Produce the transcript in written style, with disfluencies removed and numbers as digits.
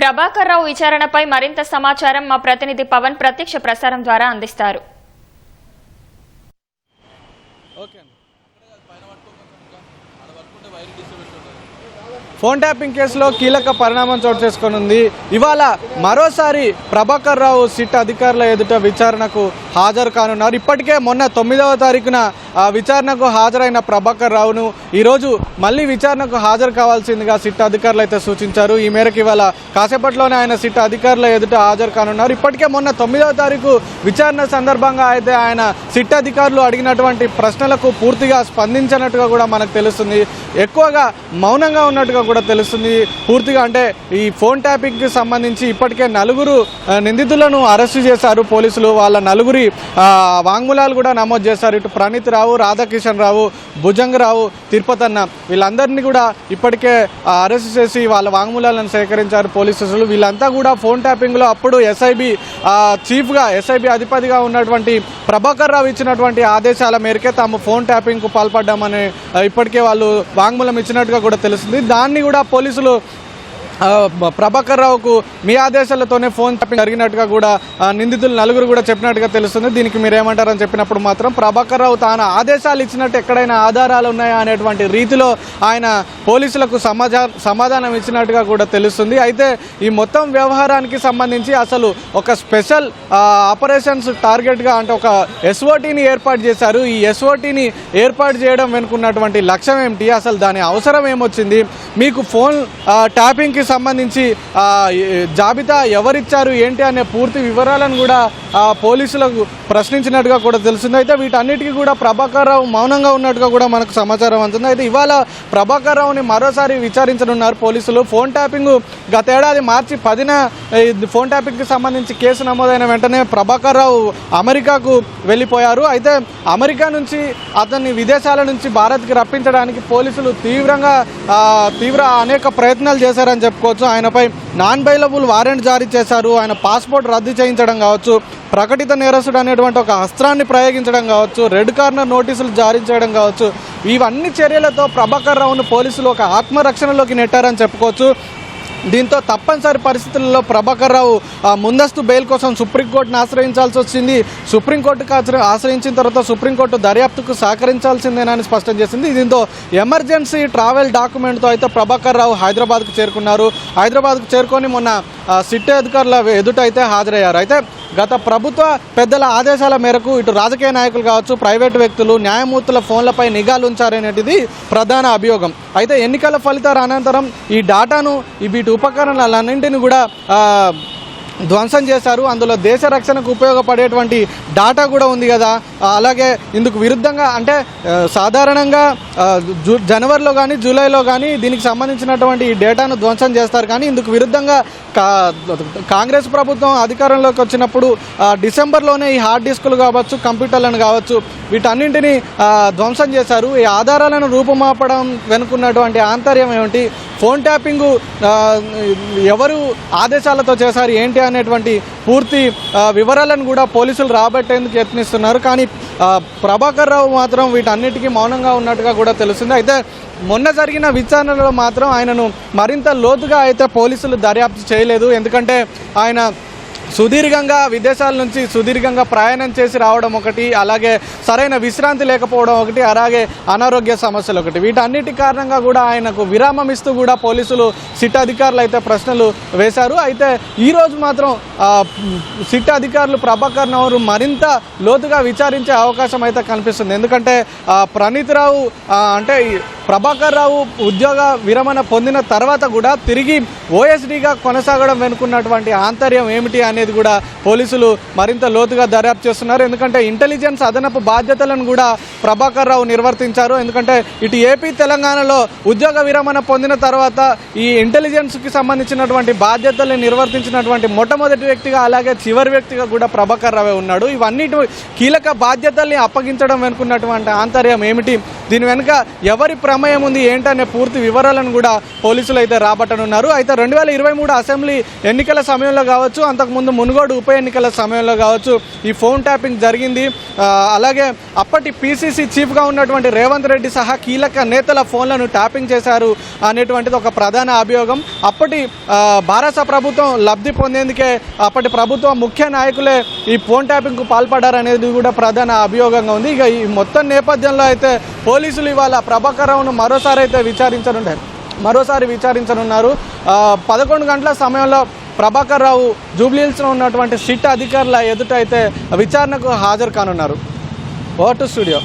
ప్రభాకర్ రావు విచారణపై మరింత సమాచారం మా ప్రతినిధి పవన్ ప్రత్యక్ష ప్రసారం ద్వారా అందిస్తారు. ఫోన్ ట్యాపింగ్ కేసులో కీలక పరిణామం చోటు చేసుకొనుంది. ఇవాళ మరోసారి ప్రభాకర్ రావు సిట్ అధికారుల ఎదుట విచారణకు హాజరు కానున్నారు. ఇప్పటికే మొన్న 9వ తారీఖున విచారణకు హాజరైన ప్రభాకర్ రావును ఈరోజు మళ్ళీ విచారణకు హాజరు కావాల్సిందిగా సిట్ అధికారులు అయితే సూచించారు. ఈ మేరకు ఇవాళ కాసేపట్లోనే ఆయన సిట్ అధికారుల ఎదుట హాజరు కానున్నారు. ఇప్పటికే మొన్న 9వ తారీఖు విచారణ సందర్భంగా అయితే ఆయన సిట్ అధికారులు అడిగినటువంటి ప్రశ్నలకు పూర్తిగా స్పందించినట్టుగా కూడా మనకు తెలుస్తుంది. ఎక్కువగా మౌనంగా ఉన్నట్టుగా కూడా తెలుస్తుంది. పూర్తిగా అంటే ఈ ఫోన్ ట్యాపింగ్ కి సంబంధించి ఇప్పటికే 4 నిందితులను అరెస్టు చేశారు పోలీసులు. వాళ్ళ 4 వాంగ్మూలాలు కూడా నమోదు చేశారు. ఇటు ప్రణీత్ రావు, రాధాకిషన్ రావు, భుజంగ రావు, తిరుపతన్న వీళ్ళందరినీ కూడా ఇప్పటికే అరెస్టు చేసి వాళ్ళ వాంగ్మూలాలను సేకరించారు పోలీసులు. వీళ్ళంతా కూడా ఫోన్ ట్యాపింగ్ లో అప్పుడు ఎస్ఐబి అధిపతిగా ఉన్నటువంటి ప్రభాకర్ రావు ఇచ్చినటువంటి ఆదేశాల మేరకే తాము ఫోన్ ట్యాపింగ్ కు పాల్పడ్డామని ఇప్పటికే వాళ్ళు వాంగ్మూలం ఇచ్చినట్టుగా కూడా తెలుస్తుంది. దాన్ని కూడా పోలీసులు ప్రభాకర్ రావుకు మీ ఆదేశాలతోనే ఫోన్ ట్యాపింగ్ జరిగినట్టుగా కూడా నిందితులు 4 కూడా చెప్పినట్టుగా తెలుస్తుంది. దీనికి మీరేమంటారని చెప్పినప్పుడు మాత్రం ప్రభాకర్ రావు తాను ఆదేశాలు ఇచ్చినట్టు ఎక్కడైనా ఆధారాలు ఉన్నాయా అనేటువంటి రీతిలో ఆయన పోలీసులకు సమాధానం ఇచ్చినట్టుగా కూడా తెలుస్తుంది. అయితే ఈ మొత్తం వ్యవహారానికి సంబంధించి అసలు ఒక స్పెషల్ ఆపరేషన్స్ టార్గెట్గా అంటే ఒక ఎస్ఓటీని ఏర్పాటు చేశారు. ఈ ఎస్ఓటీని ఏర్పాటు చేయడం వెనుకున్నటువంటి లక్ష్యం ఏమిటి, అసలు దాని అవసరం ఏమొచ్చింది, మీకు ఫోన్ ట్యాపింగ్కి సంబంధించి జాబితా ఎవరిచ్చారు ఏంటి అనే పూర్తి వివరాలను కూడా పోలీసులకు ప్రశ్నించినట్టుగా కూడా తెలుస్తుంది. అయితే వీటన్నిటికీ కూడా ప్రభాకర్ రావు మౌనంగా ఉన్నట్టుగా కూడా మనకు సమాచారం అందుతుంది. అయితే ఇవాళ ప్రభాకర్ రావుని మరోసారి విచారించనున్నారు పోలీసులు. ఫోన్ ట్యాపింగ్ గత ఏడాది మార్చి 10న ఫోన్ ట్యాపింగ్కి సంబంధించి కేసు నమోదైన వెంటనే ప్రభాకర్ రావు అమెరికాకు వెళ్ళిపోయారు. అయితే అమెరికా నుంచి అతన్ని విదేశాల నుంచి భారత్కి రప్పించడానికి పోలీసులు అనేక ప్రయత్నాలు చేశారని చెప్పుకోవచ్చు. ఆయనపై నాన్ బెయిలబుల్ వారెంట్ జారీ చేశారు. ఆయన పాస్పోర్ట్ రద్దు చేయించడం కావచ్చు, ప్రకటిత నేరస్తుడు అనేటువంటి ఒక అస్త్రాన్ని ప్రయోగించడం కావచ్చు, రెడ్ కార్నర్ నోటీసులు జారీ చేయడం కావచ్చు, ఇవన్నీ చర్యలతో ప్రభాకర్ రావును పోలీసులు ఒక ఆత్మరక్షణలోకి నెట్టారని చెప్పుకోవచ్చు. దీంతో తప్పనిసరి పరిస్థితుల్లో ప్రభాకర్ రావు ముందస్తు బెయిల్ కోసం సుప్రీంకోర్టును ఆశ్రయించాల్సి వచ్చింది. సుప్రీంకోర్టుకు ఆశ్రయించిన తర్వాత సుప్రీంకోర్టు దర్యాప్తుకు సహకరించాల్సిందేనని స్పష్టం చేసింది. దీంతో ఎమర్జెన్సీ ట్రావెల్ డాక్యుమెంట్తో అయితే ప్రభాకర్ రావు హైదరాబాద్కు చేరుకున్నారు. హైదరాబాద్కు చేరుకొని మొన్న సిట్ అధికారుల ఎదుట అయితే హాజరయ్యారు. అయితే గత ప్రభుత్వ పెద్దల ఆదేశాల మేరకు ఇటు రాజకీయ నాయకులు కావచ్చు, ప్రైవేటు వ్యక్తులు, న్యాయమూర్తుల ఫోన్లపై నిఘాలు ఉంచారనేటిది ప్రధాన అభియోగం. అయితే ఎన్నికల ఫలితాల అనంతరం ఈ డాటాను వీటి ఉపకరణాలన్నింటినీ కూడా ధ్వంసం చేశారు. అందులో దేశ రక్షణకు ఉపయోగపడేటువంటి డాటా కూడా ఉంది కదా. అలాగే ఇందుకు విరుద్ధంగా అంటే సాధారణంగా జనవరిలో కానీ జూలైలో కానీ దీనికి సంబంధించినటువంటి ఈ డేటాను ధ్వంసం చేస్తారు. కానీ ఇందుకు విరుద్ధంగా కాంగ్రెస్ ప్రభుత్వం అధికారంలోకి వచ్చినప్పుడు డిసెంబర్లోనే ఈ హార్డ్ డిస్కులు కావచ్చు, కంప్యూటర్లను కావచ్చు, వీటన్నింటినీ ధ్వంసం చేశారు. ఈ ఆధారాలను రూపుమాపడం వెనుకున్నటువంటి ఆంతర్యం ఏమిటి, ఫోన్ ట్యాపింగ్ ఎవరు ఆదేశాలతో చేశారు ఏంటి అనేటువంటి పూర్తి వివరాలను కూడా పోలీసులు రాబట్టేందుకు యత్నిస్తున్నారు. కానీ ప్రభాకర్ రావు మాత్రం వీటన్నిటికీ మౌనంగా ఉన్నట్టుగా కూడా తెలుస్తుంది. అయితే మొన్న జరిగిన విచారణలో మాత్రం ఆయనను మరింత లోతుగా అయితే పోలీసులు దర్యాప్తు చేయలేదు. ఎందుకంటే ఆయన సుదీర్ఘంగా విదేశాల నుంచి సుదీర్ఘంగా ప్రయాణం చేసి రావడం ఒకటి, అలాగే సరైన విశ్రాంతి లేకపోవడం ఒకటి, అలాగే అనారోగ్య సమస్యలు ఒకటి, వీటన్నిటి కారణంగా కూడా ఆయనకు విరామం ఇస్తూ కూడా పోలీసులు సిట్ అధికారులు అయితే ప్రశ్నలు వేశారు. అయితే ఈరోజు మాత్రం సిట్ అధికారులు ప్రభాకర్ రావు మరింత లోతుగా విచారించే అవకాశం అయితే కనిపిస్తుంది. ఎందుకంటే ప్రణీత్ రావు అంటే ప్రభాకర్ రావు ఉద్యోగ విరమణ పొందిన తర్వాత కూడా తిరిగి ఓఎస్డీగా కొనసాగడం వెనుకున్నటువంటి ఆంతర్యం ఏమిటి అనేది కూడా పోలీసులు మరింత లోతుగా దర్యాప్తు చేస్తున్నారు. ఎందుకంటే ఇంటెలిజెన్స్ అదనపు బాధ్యతలను కూడా ప్రభాకర్ రావు నిర్వర్తించారు. ఎందుకంటే ఇటు ఏపీ తెలంగాణలో ఉద్యోగ విరమణ పొందిన తర్వాత ఈ ఇంటెలిజెన్స్కి సంబంధించినటువంటి బాధ్యతలను నిర్వర్తించినటువంటి మొట్టమొదటి వ్యక్తిగా అలాగే చివరి వ్యక్తిగా కూడా ప్రభాకర్ రావే ఉన్నాడు. ఇవన్నీ కీలక బాధ్యతల్ని అప్పగించడం వెనుకున్నటువంటి ఆంతర్యం ఏమిటి, దీని వెనుక ఎవరి ప్రమేయం ఉంది ఏంటనే పూర్తి వివరాలను కూడా పోలీసులు అయితే రాబట్టనున్నారు. అయితే 2023 అసెంబ్లీ ఎన్నికల సమయంలో కావచ్చు, అంతకుముందు అంతకుముందు మునుగోడు ఉప ఎన్నికల సమయంలో కావచ్చు ఈ ఫోన్ ట్యాపింగ్ జరిగింది. అలాగే అప్పటి పీసీసీ చీఫ్గా ఉన్నటువంటి రేవంత్ రెడ్డి సహా కీలక నేతల ఫోన్లను ట్యాపింగ్ చేశారు అనేటువంటిది ఒక ప్రధాన అభియోగం. అప్పటి భారత ప్రభుత్వం లబ్ధి పొందేందుకే అప్పటి ప్రభుత్వ ముఖ్య నాయకులే ఈ ఫోన్ ట్యాపింగ్కు పాల్పడ్డారనేది కూడా ప్రధాన అభియోగంగా ఉంది. ఇక ఈ మొత్తం నేపథ్యంలో అయితే పోలీసులు ఇవాళ ప్రభాకర్ రావును మరోసారి విచారించనున్నారు. 11 గంటల సమయంలో ప్రభాకర్ రావు జూబ్లీహిల్స్లో ఉన్నటువంటి సిట్ అధికారుల ఎదుట అయితే విచారణకు హాజరు కానున్నారు. Over to studio.